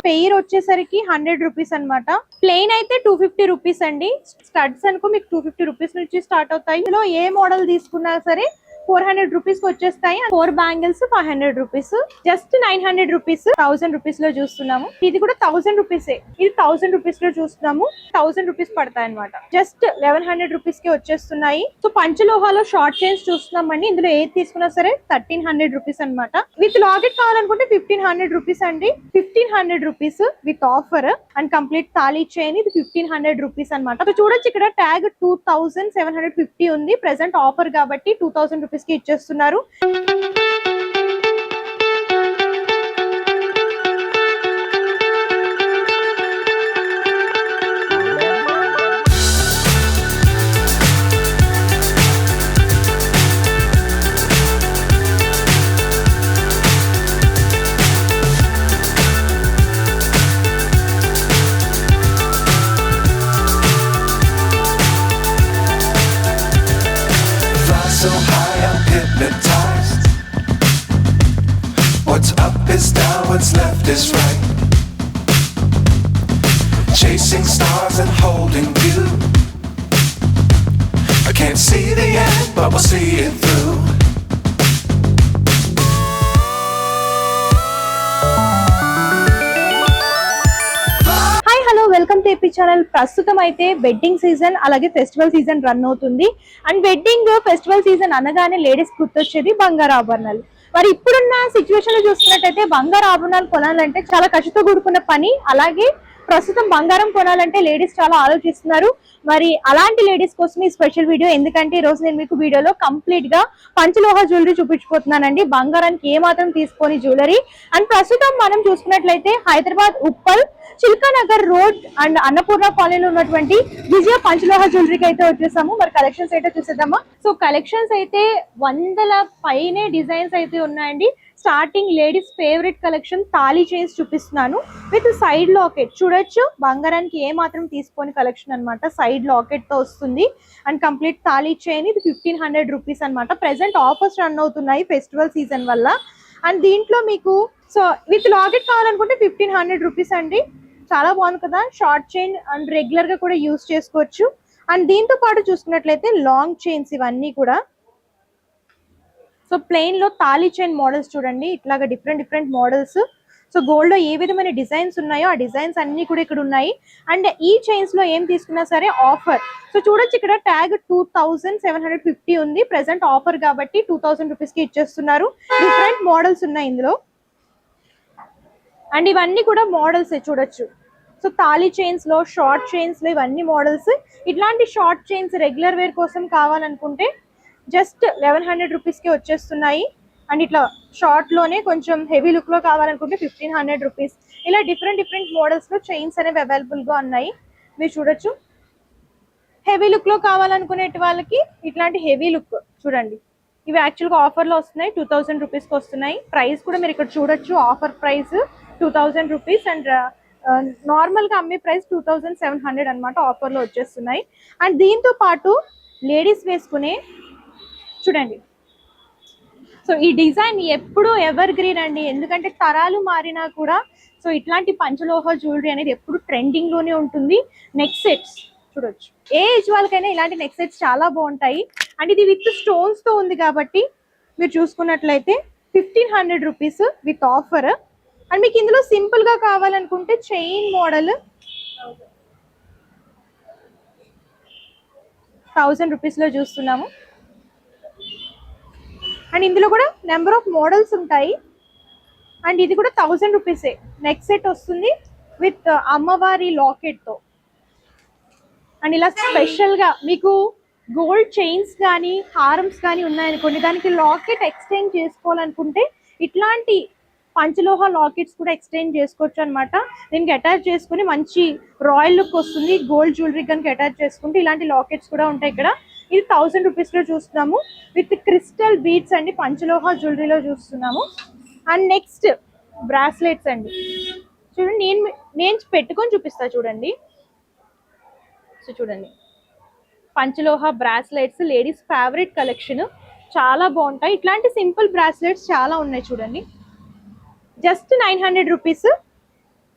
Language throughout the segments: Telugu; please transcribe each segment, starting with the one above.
పెయిర్ వచ్చేసరికి 100 రూపీస్ అనమాట. ప్లెయిన్ అయితే 250 రూపీస్ అండి. స్టడ్స్ అనుకో మీకు 250 రూపీస్ నుంచి స్టార్ట్ అవుతాయి. ఇందులో ఏ మోడల్ తీసుకున్నా సరే 400 రూపీస్ కి వచ్చేస్తాయి. 4 bangles 500 rupees. Just 900 rupees 1000 rupees లో చూస్తున్నాము. ఇది కూడా 1000 రూపీస్. ఇది 1000 రూపీస్ లో చూస్తున్నాము. 1000 రూపీస్ పడతాయి అనమాట. జస్ట్ 1100 రూపీస్ కి వచ్చేస్తున్నాయి. సో పంచలోహాలో షార్ట్ చైన్స్ చూస్తున్నామండి. ఇందులో ఏది తీసుకున్నా సరే 1300 రూపీస్ అనమాట. విత్ లాకెట్ కావాలనుకుంటే 1500 రూపీస్ అండి. 1500 rupees with offer and complete thali chain. ఇది 1500 రూపీస్ అనమాట. సో చూడొచ్చు ఇక్కడ ట్యాగ్ 2750 ఉంది. ప్రెసెంట్ ఆఫర్ కాబట్టి 2000 రూపీస్ కి ఇచ్చేస్తున్నారు. So high, I'm hypnotized. What's up is down, what's left is right. Chasing stars and holding you. I can't see the end, but we'll see it through. Welcome to AP channel. ప్రస్తుతం అయితే వెడ్డింగ్ సీజన్ అలాగే ఫెస్టివల్ సీజన్ రన్ అవుతుంది. అండ్ వెడ్డింగ్ ఫెస్టివల్ సీజన్ అనగానే లేడీస్ గుర్తొచ్చేది బంగారు ఆభరణాలు. మరి ఇప్పుడున్న సిచ్యువేషన్ లో చూసుకున్నట్టయితే బంగారు ఆభరణాలు కొనాలంటే చాలా ఖర్చుతో కూడుకున్న పని. అలాగే ప్రస్తుతం బంగారం కొనాలంటే లేడీస్ చాలా ఆలోచిస్తున్నారు. మరి అలాంటి లేడీస్ కోసం ఈ స్పెషల్ వీడియో. ఎందుకంటే ఈ రోజు నేను మీకు వీడియోలో కంప్లీట్ గా పంచలోహ జ్యువెలరీ చూపించబోతున్నానండి. బంగారానికి ఏ మాత్రం తీసుకొని జ్యువెలరీ. అండ్ ప్రస్తుతం మనం చూసుకున్నట్లయితే హైదరాబాద్ ఉప్పల్ చిల్కానగర్ రోడ్ అండ్ అన్నపూర్ణ కాలనీలో ఉన్నటువంటి విజయ పంచలోహ జ్యువెలరీకి అయితే వచ్చేసాము. మరి కలెక్షన్స్ అయితే చూసేద్దామా. సో కలెక్షన్స్ అయితే 100 పైనే డిజైన్స్ అయితే ఉన్నాయండి. Starting ladies favourite collection thali chains చూపిస్తున్నాను విత్ సైడ్ లాకెట్. చూడొచ్చు బంగారానికి ఏ మాత్రం తీసుకొని కలెక్షన్ అనమాట. సైడ్ లాకెట్ తో వస్తుంది అండ్ కంప్లీట్ తాళీ చైన్. ఇది 1500 రూపీస్ అనమాట. ప్రెసెంట్ ఆఫర్స్ రన్ అవుతున్నాయి ఫెస్టివల్ సీజన్ వల్ల. అండ్ దీంట్లో మీకు సో విత్ లాకెట్ కావాలనుకుంటే 1500 రూపీస్ అండి. చాలా బాగుంది కదా. షార్ట్ చైన్ అండ్ రెగ్యులర్ గా కూడా యూజ్ చేసుకోవచ్చు. అండ్ దీంతో పాటు చూసుకున్నట్లయితే లాంగ్ చైన్స్ ఇవన్నీ కూడా. సో ప్లెయిన్ లో తాళీ చైన్ మోడల్స్ చూడండి. ఇట్లాగా డిఫరెంట్ మోడల్స్. సో గోల్డ్ లో ఏ విధమైన డిజైన్స్ ఉన్నాయో ఆ డిజైన్స్ అన్ని కూడా ఇక్కడ ఉన్నాయి. అండ్ ఈ చైన్స్ లో ఏం తీసుకున్నా సరే ఆఫర్. సో చూడొచ్చు ఇక్కడ ట్యాగ్ 2750 ఉంది. ప్రెసెంట్ ఆఫర్ కాబట్టి 2000 రూపీస్ కి ఇచ్చేస్తున్నారు. డిఫరెంట్ మోడల్స్ ఉన్నాయి ఇందులో. అండ్ ఇవన్నీ కూడా మోడల్స్ చూడొచ్చు. సో తాళీ చైన్స్ లో షార్ట్ చైన్స్ లో ఇవన్నీ మోడల్స్. ఇట్లాంటి షార్ట్ చైన్స్ రెగ్యులర్ వేర్ కోసం కావాలనుకుంటే జస్ట్ 1100 రూపీస్ కి వచ్చేస్తున్నాయి. అండ్ ఇట్లా షార్ట్ లోనే కొంచెం హెవీ లుక్ లో కావాలనుకుంటే 1500 రూపీస్. ఇలా డిఫరెంట్ మోడల్స్ లో చైన్స్ అనేవి అవైలబుల్ గా ఉన్నాయి. మీరు చూడొచ్చు. హెవీ లుక్ లో కావాలనుకునే వాళ్ళకి ఇట్లాంటి హెవీ లుక్ చూడండి. ఇవి యాక్చువల్ గా ఆఫర్ లో వస్తున్నాయి. 2000 రూపీస్ కి వస్తున్నాయి. ప్రైస్ కూడా మీరు ఇక్కడ చూడొచ్చు. Offer price 2000 rupees and normal గా అమ్మే ప్రైస్ 2700 అనమాట. ఆఫర్ లో వచ్చేస్తున్నాయి. అండ్ దీంతో పాటు లేడీస్ వేసుకునే చూడండి. సో ఈ డిజైన్ ఎప్పుడు ఎవర్ గ్రీన్ అండి. ఎందుకంటే తరాలు మారినా కూడా సో ఇట్లాంటి పంచలోహ జ్యువెలరీ అనేది ఎప్పుడు ట్రెండింగ్ లోనే ఉంటుంది. నెక్ సెట్స్ చూడొచ్చు. ఏ ఏజ్ వాళ్ళకైనా ఇలాంటి నెక్ సెట్స్ చాలా బాగుంటాయి. అండ్ ఇది విత్ స్టోన్స్ తో ఉంది కాబట్టి మీరు చూసుకున్నట్లయితే 1500 రూపీస్ విత్ ఆఫర్. అండ్ మీకు ఇందులో సింపుల్ గా కావాలనుకుంటే చైన్ మోడల్ 1000 రూపీస్ లో చూస్తున్నాము. అండ్ ఇందులో కూడా నెంబర్ ఆఫ్ మోడల్స్ ఉంటాయి. అండ్ ఇది కూడా 1000 రూపీసే. నెక్ సెట్ వస్తుంది విత్ అమ్మవారి లాకెట్ తో. అండ్ ఇలా స్పెషల్ గా మీకు గోల్డ్ చైన్స్ కానీ హారమ్స్ కానీ ఉన్నాయనుకోండి, దానికి లాకెట్ ఎక్స్చేంజ్ చేసుకోవాలనుకుంటే ఇట్లాంటి పంచలోహ లాకెట్స్ కూడా ఎక్స్చేంజ్ చేసుకోవచ్చు అనమాట. దీనికి అటాచ్ చేసుకుని మంచి రాయల్ లుక్ వస్తుంది. గోల్డ్ జ్యువెలరీ కనుక అటాచ్ చేసుకుంటే ఇలాంటి లాకెట్స్ కూడా ఉంటాయి ఇక్కడ. ఇది 1000 రూపీస్ లో చూస్తున్నాము విత్ క్రిస్టల్ బీడ్స్ అండి. పంచలోహ జ్యువెలరీలో చూస్తున్నాము. అండ్ నెక్స్ట్ బ్రాస్లెట్స్ అండి. చూడండి, నేను పెట్టుకొని చూపిస్తా చూడండి. సో చూడండి, పంచలోహ బ్రాస్లెట్స్ లేడీస్ ఫేవరెట్ కలెక్షన్. చాలా బాగుంటాయి. ఇట్లాంటి సింపుల్ బ్రాస్లెట్స్ చాలా ఉన్నాయి చూడండి. జస్ట్ 900 రూపీస్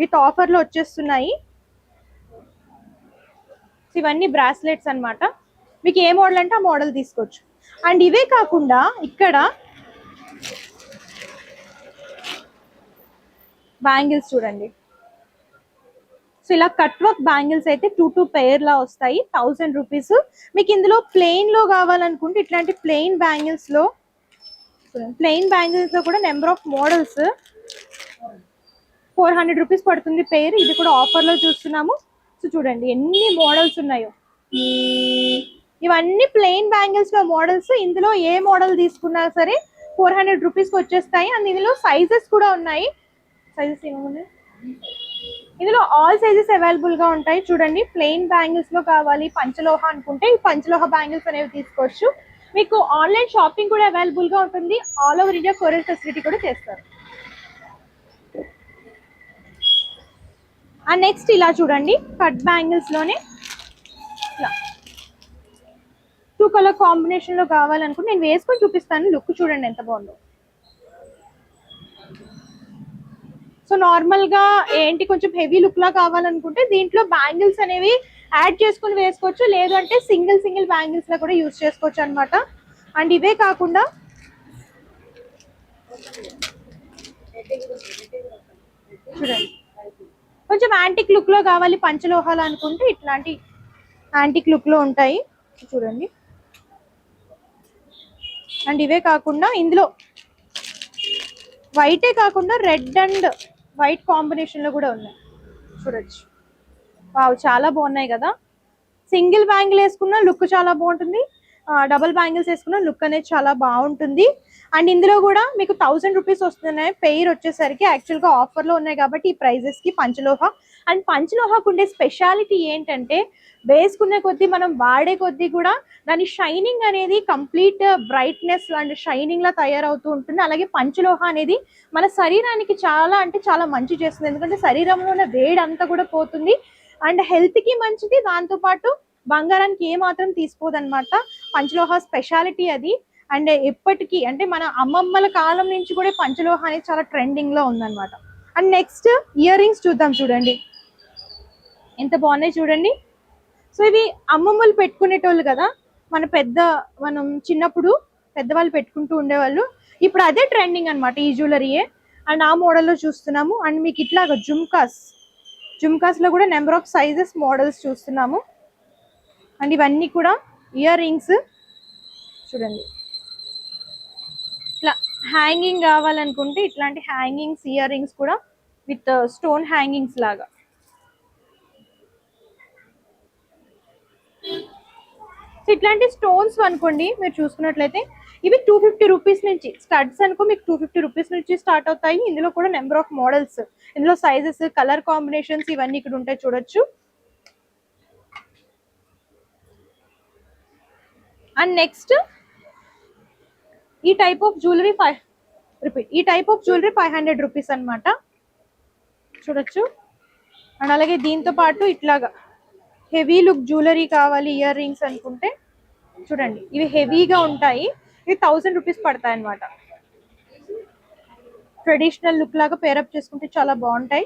విత్ ఆఫర్లో వచ్చేస్తున్నాయి. ఇవన్నీ బ్రాస్లెట్స్ అన్నమాట. మీకు ఏ మోడల్ అంటే ఆ మోడల్ తీసుకోవచ్చు. అండ్ ఇవే కాకుండా ఇక్కడ బ్యాంగిల్స్ చూడండి. సో ఇలా కట్ వర్క్ బ్యాంగిల్స్ అయితే 2 పెయిర్ లా వస్తాయి, 1000 రూపీస్. మీకు ఇందులో ప్లెయిన్ లో కావాలనుకుంటే ఇట్లాంటి ప్లెయిన్ బ్యాంగిల్స్ లో కూడా నెంబర్ ఆఫ్ మోడల్స్ 400 రూపీస్ పడుతుంది పెయిర్. ఇది కూడా ఆఫర్ లో చూస్తున్నాము. సో చూడండి ఎన్ని మోడల్స్ ఉన్నాయో. ఇవన్నీ ప్లెయిన్ బ్యాంగిల్స్ లో మోడల్స్. ఇందులో ఏ మోడల్ తీసుకున్నా సరే 400 రూపీస్కి వచ్చేస్తాయి. అండ్ ఇందులో సైజెస్ కూడా ఉన్నాయి. సైజెస్ ఏమున్నాయి ఇందులో? ఆల్ సైజెస్ అవైలబుల్ గా ఉంటాయి. చూడండి ప్లెయిన్ బ్యాంగిల్స్ లో కావాలి పంచలోహ అనుకుంటే ఈ పంచలోహ బ్యాంగిల్స్ అనేవి తీసుకోవచ్చు. మీకు ఆన్లైన్ షాపింగ్ కూడా అవైలబుల్ గా ఉంటుంది. All over India courier facility కూడా చేస్తారు. అండ్ నెక్స్ట్ ఇలా చూడండి కట్ బ్యాంగిల్స్ లోనే ఇలా 2 కలర్ కాంబినేషన్ లో కావాలనుకుంటే నేను వేసుకొని చూపిస్తాను. లుక్ చూడండి ఎంత బాగుందో. సో నార్మల్ గా ఏంటి కొంచెం హెవీ లుక్ లా కావాలనుకుంటే దీంట్లో బ్యాంగిల్స్ అనేవి యాడ్ చేసుకుని వేసుకోవచ్చు. లేదు అంటే సింగిల్ బ్యాంగిల్స్ లా కూడా యూజ్ చేసుకోవచ్చు అనమాట. అండ్ ఇవే కాకుండా చూడండి కొంచెం యాంటిక్ లుక్ లో కావాలి పంచలోహాలు అనుకుంటే ఇట్లాంటి యాంటిక్ లుక్ లో ఉంటాయి చూడండి. అండ్ ఇవే కాకుండా ఇందులో వైటే కాకుండా రెడ్ అండ్ వైట్ కాంబినేషన్ లో కూడా ఉన్నాయి చూడొచ్చు. వావ్ చాలా బాగున్నాయి కదా. సింగిల్ బ్యాంగిల్ వేసుకున్న లుక్ చాలా బాగుంటుంది, డబుల్ బ్యాంగిల్స్ వేసుకున్న లుక్ అనేది చాలా బాగుంటుంది. అండ్ ఇందులో కూడా మీకు 1000 రూపీస్ వస్తున్నాయి పెయిర్ వచ్చేసరికి. యాక్చువల్గా ఆఫర్లో ఉన్నాయి కాబట్టి ఈ ప్రైజెస్కి పంచలోహ. అండ్ పంచలోహకు ఉండే స్పెషాలిటీ ఏంటంటే వేసుకునే కొద్దీ మనం వాడే కొద్దీ కూడా దాని షైనింగ్ అనేది కంప్లీట్ బ్రైట్నెస్ అండ్ షైనింగ్ లా తయారవుతూ ఉంటుంది. అలాగే పంచలోహ అనేది మన శరీరానికి చాలా అంటే చాలా మంచి చేస్తుంది. ఎందుకంటే శరీరంలో ఉన్న వేడి అంతా కూడా పోతుంది అండ్ హెల్త్ కి మంచిది. దాంతోపాటు బంగారానికి ఏ మాత్రం తీసుకోదన్నమాట. పంచలోహ స్పెషాలిటీ అది. అండ్ ఎప్పటికీ అంటే మన అమ్మమ్మల కాలం నుంచి కూడా పంచలోహ అనేది చాలా ట్రెండింగ్ లో ఉందన్నమాట. అండ్ నెక్స్ట్ ఇయర్ రింగ్స్ చూద్దాం. చూడండి ఎంత బాగున్నాయి చూడండి. సో ఇవి అమ్మమ్మలు పెట్టుకునేటోళ్ళు కదా, మనం చిన్నప్పుడు పెద్దవాళ్ళు పెట్టుకుంటూ ఉండేవాళ్ళు. ఇప్పుడు అదే ట్రెండింగ్ అనమాట ఈ జ్యువెలరీయే. అండ్ ఆ మోడల్లో చూస్తున్నాము. అండ్ మీకు ఇట్లాగా జుమ్కాస్ లో కూడా నెంబర్ ఆఫ్ సైజెస్ మోడల్స్ చూస్తున్నాము. అండ్ ఇవన్నీ కూడా ఇయర్ రింగ్స్ చూడండి. ఇట్లా హ్యాంగింగ్ కావాలనుకుంటే ఇట్లాంటి హ్యాంగింగ్స్ ఇయర్ రింగ్స్ కూడా విత్ స్టోన్ హ్యాంగింగ్స్ లాగా. సో ఇట్లాంటి స్టోన్స్ అనుకోండి మీరు చూసుకున్నట్లయితే ఇవి 250 రూపీస్ నుంచి స్టడ్స్ అనుకో మీకు 250 రూపీస్ నుంచి స్టార్ట్ అవుతాయి. ఇందులో కూడా నెంబర్ ఆఫ్ మోడల్స్, ఇందులో సైజెస్, కలర్ కాంబినేషన్స్ ఇవన్నీ ఇక్కడ ఉంటాయి చూడొచ్చు. అండ్ నెక్స్ట్ ఈ టైప్ ఆఫ్ జ్యువెలరీ 500 రూపీస్ అనమాట చూడొచ్చు. అండ్ అలాగే దీంతో పాటు ఇట్లాగా హెవీ లుక్ జ్యువెలరీ కావాలి ఇయర్ రింగ్స్ అనుకుంటే చూడండి ఇవి హెవీగా ఉంటాయి. ఇవి 1000 రూపీస్ పడతాయి అనమాట. ట్రెడిషనల్ లుక్ లాగా పేరప్ చేసుకుంటే చాలా బాగుంటాయి.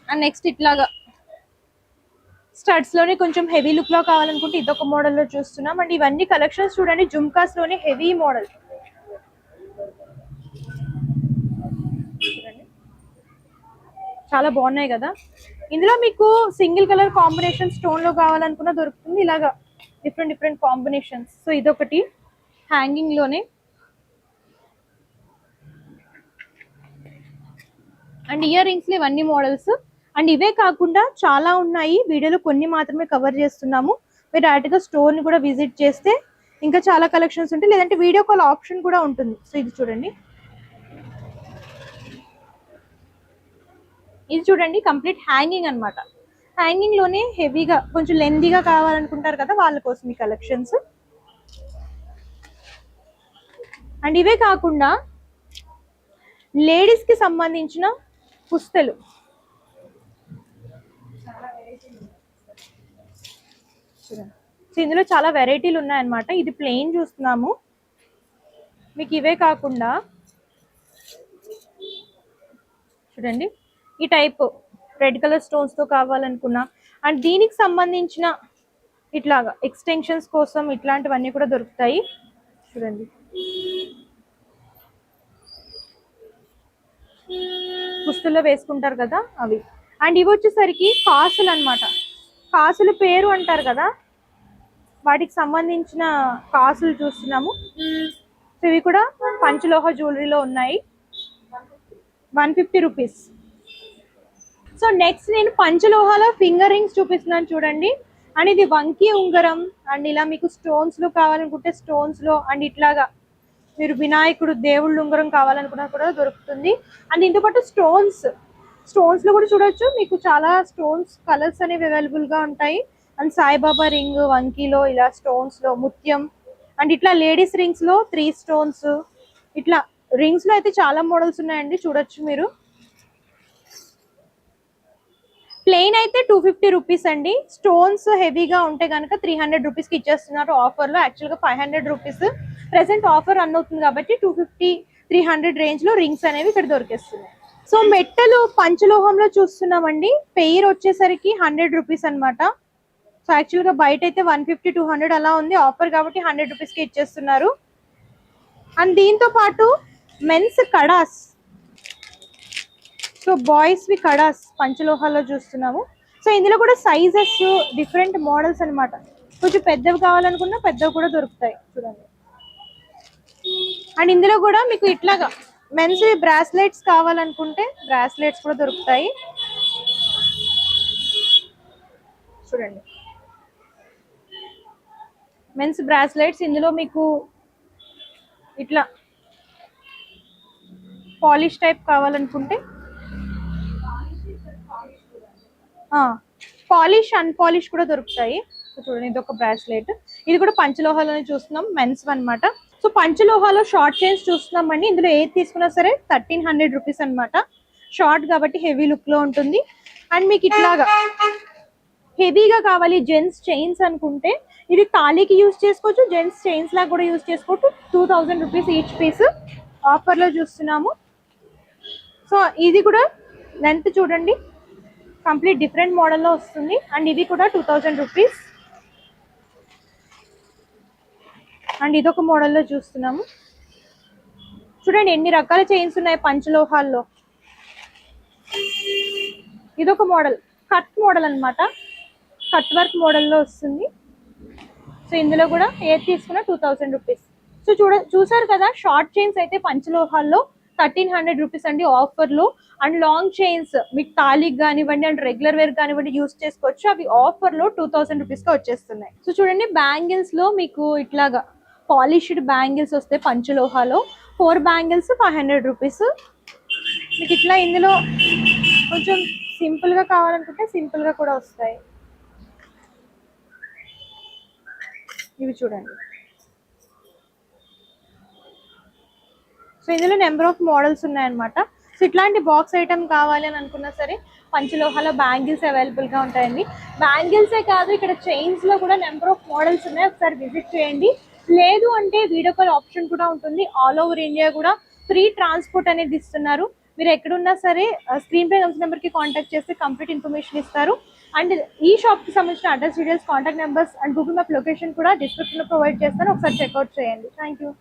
అండ్ నెక్స్ట్ ఇట్లాగా స్టడ్స్ లోనే కొంచెం హెవీ లుక్ లో కావాలనుకుంటే ఇదొక మోడల్ లో చూస్తున్నాం. అండ్ ఇవన్నీ కలెక్షన్స్ చూడండి జుమ్కాస్ లోనే హెవీ మోడల్ చాలా బాగున్నాయి కదా. ఇందులో మీకు సింగిల్ కలర్ కాంబినేషన్ స్టోన్ లో కావాలనుకున్నా దొరుకుతుంది. ఇలాగా డిఫరెంట్ కాంబినేషన్స్. సో ఇదొకటి హ్యాంగింగ్ లోనే. అండ్ ఇయర్ రింగ్స్ లో ఇవన్నీ మోడల్స్. అండ్ ఇవే కాకుండా చాలా ఉన్నాయి, వీడియోలో కొన్ని మాత్రమే కవర్ చేస్తున్నాము. మీరు డైరెక్ట్గా స్టోర్ని కూడా విజిట్ చేస్తే ఇంకా చాలా కలెక్షన్స్ ఉంటాయి, లేదంటే వీడియో కాల్ ఆప్షన్ కూడా ఉంటుంది. సో ఇది చూడండి, ఇది చూడండి కంప్లీట్ హ్యాంగింగ్ అనమాట. హ్యాంగింగ్ లోనే హెవీగా కొంచెం లెందీగా కావాలనుకుంటారు కదా వాళ్ళ కోసం ఈ కలెక్షన్స్. అండ్ ఇవే కాకుండా లేడీస్ కి సంబంధించిన పుస్తలు సో ఇందులో చాలా వెరైటీలు ఉన్నాయన్నమాట. ఇది ప్లెయిన్ చూస్తున్నాము. మీకు ఇవే కాకుండా చూడండి ఈ టైప్ రెడ్ కలర్ స్టోన్స్ తో కావాలనుకున్నా, అండ్ దీనికి సంబంధించిన ఇట్లాగా ఎక్స్టెన్షన్స్ కోసం ఇట్లాంటివన్నీ కూడా దొరుకుతాయి. చూడండి పుస్తుల్లో వేసుకుంటారు కదా అవి. అండ్ ఇవి వచ్చేసరికి కాసులు అన్నమాట. కాసులు పేరు అంటారు కదా, వాటికి సంబంధించిన కాసులు చూస్తున్నాము. సో ఇవి కూడా పంచలోహ జ్యువెలరీలో ఉన్నాయి. 150 రూపీస్. సో నెక్స్ట్ నేను పంచలోహాలో ఫింగర్ రింగ్స్ చూపిస్తున్నాను చూడండి. అండ్ ఇది వంకీ ఉంగరం, అండ్ ఇలా మీకు స్టోన్స్ లో కావాలనుకుంటే స్టోన్స్ లో, అండ్ ఇట్లాగా మీరు వినాయకుడు దేవుళ్ళ ఉంగరం కావాలనుకున్నా కూడా దొరుకుతుంది. అండ్ దీంతో పాటు స్టోన్స్ లో కూడా చూడొచ్చు, మీకు చాలా స్టోన్స్ కలర్స్ అనేవి అవైలబుల్ గా ఉంటాయి. అండ్ సాయిబాబా రింగ్ వంకీలో, ఇలా స్టోన్స్ లో ముత్యం, అండ్ ఇట్లా లేడీస్ రింగ్స్ లో 3 స్టోన్స్, ఇట్లా రింగ్స్ లో అయితే చాలా మోడల్స్ ఉన్నాయండి, చూడొచ్చు మీరు. ప్లెయిన్ అయితే 250 రూపీస్ అండి. స్టోన్స్ హెవీగా ఉంటే కనుక 300 రూపీస్ కి ఇచ్చేస్తున్నారు ఆఫర్ లో. యాక్చువల్ గా 500 రూపీస్ ప్రెసెంట్ ఆఫర్ రన్ అవుతుంది కాబట్టి 250-300 రేంజ్ లో రింగ్స్ అనేవి ఇక్కడ దొరికేస్తున్నాయి. సో మెట్టలు పంచలోహంలో చూస్తున్నామండి. పెయిర్ వచ్చేసరికి 100 రూపీస్ అనమాట. సో యాక్చువల్ గా బయట అయితే 150-200 అలా ఉంది, ఆఫర్ కాబట్టి 100 రూపీస్ కి ఇచ్చేస్తున్నారు. అండ్ దీంతో పాటు మెన్స్ కడాస్, సో బాయ్స్ వి కడాస్ పంచలోహాల్లో చూస్తున్నాము. సో ఇందులో కూడా సైజెస్ డిఫరెంట్ మోడల్స్ అన్నమాట. కొంచెం పెద్దవి కావాలనుకున్నా పెద్దవి కూడా దొరుకుతాయి చూడండి. అండ్ ఇందులో కూడా మీకు ఇట్లాగా మెన్స్ బ్రాస్లెట్స్ కావాలనుకుంటే బ్రాస్లెట్స్ కూడా దొరుకుతాయి చూడండి. మెన్స్ బ్రాస్లెట్స్ ఇందులో మీకు ఇట్లా పాలిష్ టైప్ కావాలనుకుంటే పాలిష్ అన్పాలిష్ కూడా దొరుకుతాయి. సో చూడండి ఇది ఒక బ్రాస్లెట్, ఇది కూడా పంచలోహాలోనే చూస్తున్నాం, మెన్స్ అన్నమాట. సో పంచలోహాలో షార్ట్ చైన్స్ చూస్తున్నాం అండి. ఇందులో ఏది తీసుకున్నా సరే 1300 రూపీస్ అనమాట. షార్ట్ కాబట్టి హెవీ లుక్ లో ఉంటుంది. అండ్ మీకు ఇట్లాగా హెవీగా కావాలి జెంట్స్ చైన్స్ అనుకుంటే ఇది తాళికి యూజ్ చేసుకోవచ్చు, జెంట్స్ చైన్స్ లాగా కూడా యూజ్ చేసుకోవచ్చు. 2000 రూపీస్ ఈచ్ పీస్ ఆఫర్ లో చూస్తున్నాము. సో ఇది కూడా లెంత్ చూడండి కంప్లీట్ డిఫరెంట్ మోడల్లో వస్తుంది. అండ్ ఇది కూడా 2000 రూపీస్. అండ్ ఇదొక మోడల్లో చూస్తున్నాము. చూడండి ఎన్ని రకాల చైన్స్ ఉన్నాయి పంచలోహాల్లో. ఇదొక మోడల్ కట్ మోడల్ అన్నమాట, కట్ వర్క్ మోడల్లో వస్తుంది. సో ఇందులో కూడా ఏది తీసుకున్నా 2000 రూపీస్. సో చూసారు కదా షార్ట్ చైన్స్ అయితే పంచలోహాల్లో 1300 రూపీస్ అండి ఆఫర్ లో. అండ్ లాంగ్ చైన్స్ మీకు తాళికి కానివ్వండి అండ్ రెగ్యులర్ వేర్ కానివ్వండి యూస్ చేసుకోవచ్చు, అవి ఆఫర్ లో 2000 రూపీస్ గా వచ్చేస్తున్నాయి. సో చూడండి బ్యాంగిల్స్ లో మీకు ఇట్లాగా పాలిష్డ్ బ్యాంగిల్స్ వస్తాయి పంచలోహాలో. 4 బ్యాంగిల్స్ 500 రూపీస్. మీకు ఇట్లా ఇందులో కొంచెం సింపుల్ గా కావాలనుకుంటే సింపుల్ గా కూడా వస్తాయి. ఇవి చూడండి. సో ఇందులో నెంబర్ ఆఫ్ మోడల్స్ ఉన్నాయన్నమాట. సో ఇట్లాంటి బాక్స్ ఐటమ్ కావాలి అని అనుకున్నా సరే పంచలోహాలో బ్యాంగిల్స్ అవైలబుల్ గా ఉంటాయండి. బ్యాంగిల్సే కాదు ఇక్కడ చైన్స్ లో కూడా నెంబర్ ఆఫ్ మోడల్స్ ఉన్నాయి, ఒకసారి విజిట్ చేయండి. లేదు అంటే వీడియో కాల్ ఆప్షన్ కూడా ఉంటుంది. ఆల్ ఓవర్ ఇండియా కూడా ఫ్రీ ట్రాన్స్పోర్ట్ అనేది ఇస్తున్నారు. మీరు ఎక్కడున్నా సరే స్క్రీన్ పై నెంబర్ కి కాంటాక్ట్ చేస్తే కంప్లీట్ ఇన్ఫర్మేషన్ ఇస్తారు. అండ్ ఈ షాప్ కి సంబంధించిన address details, contact numbers and Google map location కూడా డిస్క్రిప్షన్ లో ప్రొవైడ్ చేస్తాను, ఒకసారి చెక్అవుట్ చేయండి. Thank you.